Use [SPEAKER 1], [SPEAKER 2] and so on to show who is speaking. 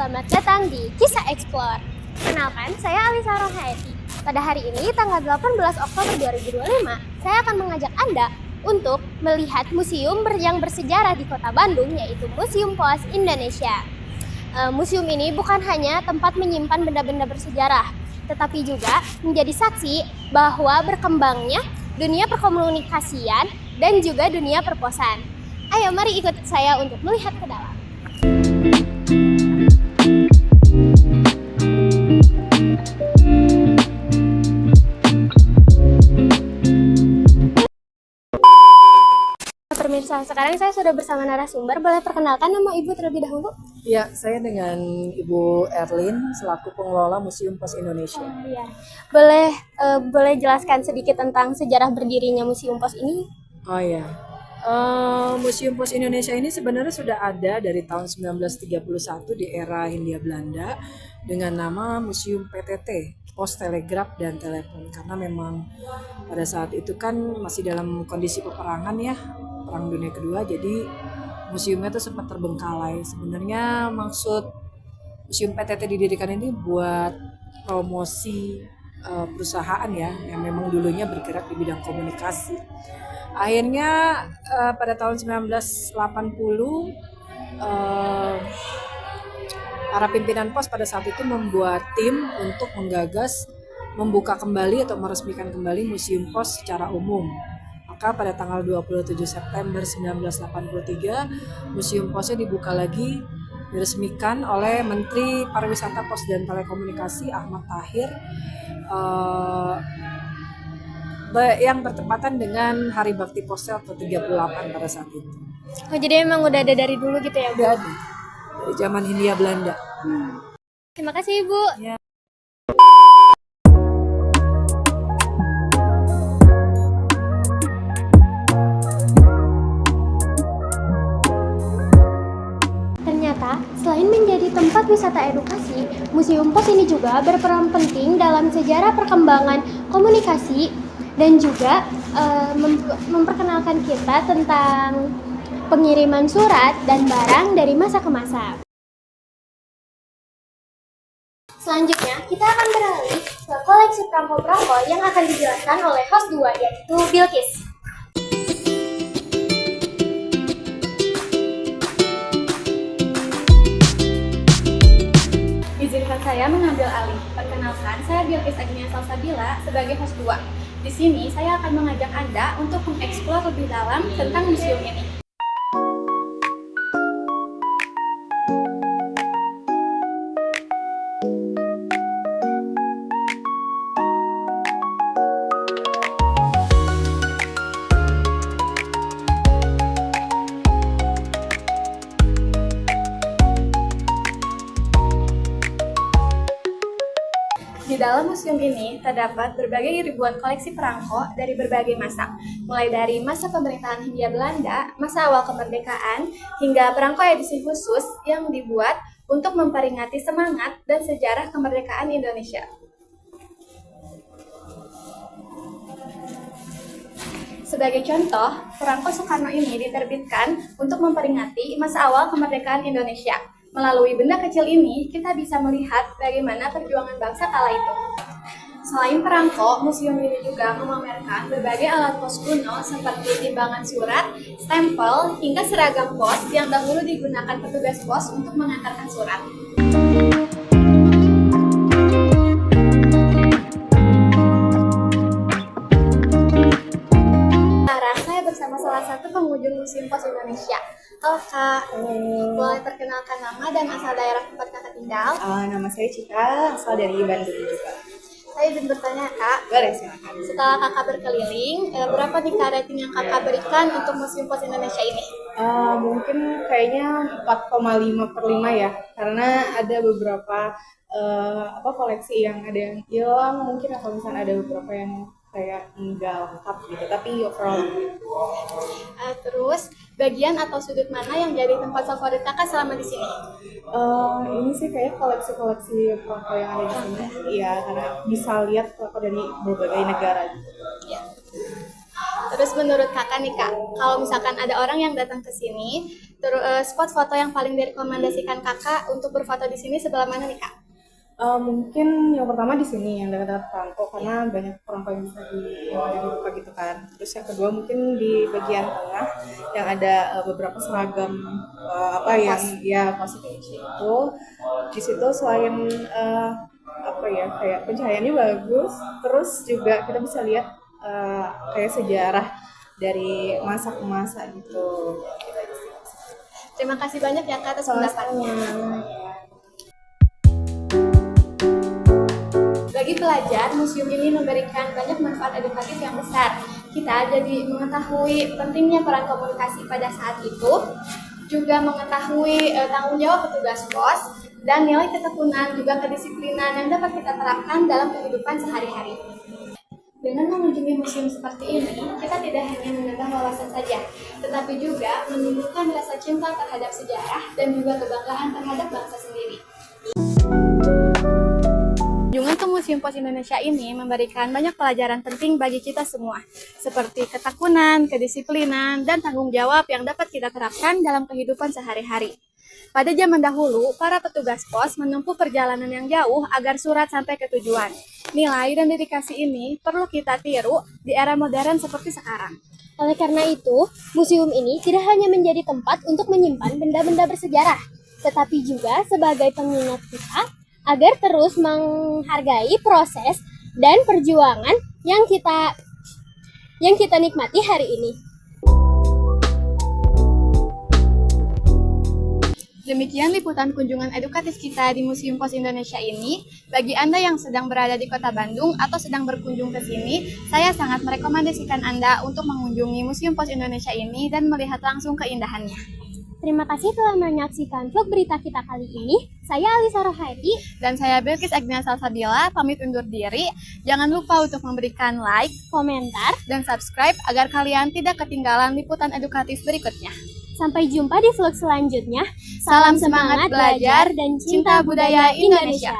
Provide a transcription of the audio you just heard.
[SPEAKER 1] selamat datang di Kisah Explore. Kenalkan, saya Alisa Rohaiti. Pada hari ini, tanggal 18 Oktober 2025, saya akan mengajak Anda untuk melihat museum yang bersejarah di kota Bandung, yaitu Museum Pos Indonesia. Museum ini bukan hanya tempat menyimpan benda-benda bersejarah, tetapi juga menjadi saksi bahwa berkembangnya dunia perkomunikasian dan juga dunia perposan. Ayo, mari ikut saya untuk melihat ke dalam. Pemirsa, sekarang saya sudah bersama narasumber. Boleh perkenalkan nama Ibu terlebih dahulu?
[SPEAKER 2] Ya, saya dengan Ibu Erlin selaku pengelola Museum Pos Indonesia.
[SPEAKER 1] Iya. Boleh jelaskan sedikit tentang sejarah berdirinya Museum Pos ini?
[SPEAKER 2] Oh ya, Museum Pos Indonesia ini sebenarnya sudah ada dari tahun 1931 di era Hindia Belanda dengan nama Museum PTT, Pos Telegraf dan Telepon, karena memang pada saat itu kan masih dalam kondisi peperangan ya, Perang Dunia Kedua, jadi museumnya itu sempat terbengkalai. Sebenarnya maksud Museum PTT didirikan ini buat promosi perusahaan ya, yang memang dulunya bergerak di bidang komunikasi. Akhirnya pada tahun 1980 para pimpinan pos pada saat itu membuat tim untuk menggagas membuka kembali atau meresmikan kembali Museum Pos secara umum. Maka pada tanggal 27 September 1983 Museum Posnya dibuka lagi, diresmikan oleh Menteri Pariwisata, Pos dan Telekomunikasi Ahmad Tahir yang bertepatan dengan Hari Bakti Possel ke-38 pada saat itu.
[SPEAKER 1] Oh, jadi emang udah ada dari dulu gitu ya, Bu?
[SPEAKER 2] Udah ada dari zaman Hindia Belanda.
[SPEAKER 1] Terima kasih, Ibu.
[SPEAKER 2] Ya.
[SPEAKER 1] Ternyata, selain menjadi tempat wisata edukasi, Museum Pos ini juga berperan penting dalam sejarah perkembangan komunikasi dan juga memperkenalkan kita tentang pengiriman surat dan barang dari masa ke masa. Selanjutnya, kita akan beralih ke koleksi perangko-perangko yang akan dijelaskan oleh host 2, yaitu Bilkis.
[SPEAKER 3] Izinkan saya mengambil alih. Perkenalkan, saya Bilkis Agnia Salsabila sebagai host 2. Di sini, saya akan mengajak Anda untuk mengeksplor lebih dalam tentang museum ini. Di dalam museum ini terdapat berbagai ribuan koleksi perangko dari berbagai masa, mulai dari masa pemerintahan Hindia Belanda, masa awal kemerdekaan, hingga perangko edisi khusus yang dibuat untuk memperingati semangat dan sejarah kemerdekaan Indonesia. Sebagai contoh, perangko Soekarno ini diterbitkan untuk memperingati masa awal kemerdekaan Indonesia. Melalui benda kecil ini, kita bisa melihat bagaimana perjuangan bangsa kala itu. Selain perangko, museum ini juga memamerkan berbagai alat pos kuno seperti timbangan surat, stempel, hingga seragam pos yang dahulu digunakan petugas pos untuk mengantarkan surat. Sekarang saya bersama salah satu pengunjung Museum Pos Indonesia. Halo Kak, boleh perkenalkan nama dan asal daerah tempat Kakak tinggal?
[SPEAKER 4] Nama saya Cika, asal dari Bandung juga.
[SPEAKER 1] Saya izin bertanya Kak,
[SPEAKER 4] Boleh, silakan.
[SPEAKER 1] setelah Kakak berkeliling, berapa nih Kak rating yang Kakak berikan untuk Museum Pos Indonesia ini?
[SPEAKER 4] Mungkin kayaknya 4,5/5 ya, karena ada beberapa koleksi yang ada yang hilang, mungkin atau misalnya ada beberapa yang kayak enggak lengkap gitu, tapi overall.
[SPEAKER 1] Terus, bagian atau sudut mana yang jadi tempat favorit Kakak selama di sini?
[SPEAKER 4] Ini sih kayak koleksi-koleksi perangko yang ada di sini. Iya, karena bisa lihat perangko dari berbagai negara.
[SPEAKER 1] Ya. Terus menurut Kakak nih Kak, kalau misalkan ada orang yang datang ke sini
[SPEAKER 3] spot foto yang paling direkomendasikan kakak untuk berfoto di sini sebelah mana nih kak?
[SPEAKER 4] Mungkin yang pertama di sini yang dekat-dekat perangko karena banyak perangko yang bisa yang ada di muka gitu kan. Terus yang kedua mungkin di bagian tengah yang ada beberapa seragam apa yang ya pos Indonesia itu. Di situ selain apa ya kayak pencahayaannya bagus, terus juga kita bisa lihat kayak sejarah dari masa ke masa gitu.
[SPEAKER 3] Terima kasih banyak ya kak atas pendapatnya. Bagi pelajar, museum ini memberikan banyak manfaat edukatif yang besar. Kita jadi mengetahui pentingnya peran komunikasi pada saat itu, juga mengetahui tanggung jawab petugas pos, dan nilai ketekunan juga kedisiplinan yang dapat kita terapkan dalam kehidupan sehari-hari. Dengan mengunjungi museum seperti ini, kita tidak hanya menambah wawasan saja, tetapi juga menumbuhkan rasa cinta terhadap sejarah dan juga kebanggaan terhadap bangsa sendiri. Kunjungan ke Museum Pos Indonesia ini memberikan banyak pelajaran penting bagi kita semua, seperti ketekunan, kedisiplinan, dan tanggung jawab yang dapat kita terapkan dalam kehidupan sehari-hari. Pada zaman dahulu, para petugas pos menempuh perjalanan yang jauh agar surat sampai ke tujuan. Nilai dan dedikasi ini perlu kita tiru di era modern seperti sekarang.
[SPEAKER 1] Oleh karena itu, museum ini tidak hanya menjadi tempat untuk menyimpan benda-benda bersejarah, tetapi juga sebagai pengingat kita agar terus menghargai proses dan perjuangan yang kita nikmati hari ini.
[SPEAKER 3] Demikian liputan kunjungan edukatif kita di Museum Pos Indonesia ini. Bagi Anda yang sedang berada di Kota Bandung atau sedang berkunjung ke sini, saya sangat merekomendasikan Anda untuk mengunjungi Museum Pos Indonesia ini dan melihat langsung keindahannya.
[SPEAKER 1] Terima kasih telah menyaksikan vlog berita kita kali ini. Saya Alisa Rohaiti
[SPEAKER 3] dan saya Bilkis Agnia Salsabila, pamit undur diri. Jangan lupa untuk memberikan like,
[SPEAKER 1] komentar,
[SPEAKER 3] dan subscribe agar kalian tidak ketinggalan liputan edukatif berikutnya.
[SPEAKER 1] Sampai jumpa di vlog selanjutnya.
[SPEAKER 3] Salam semangat belajar dan cinta budaya Indonesia.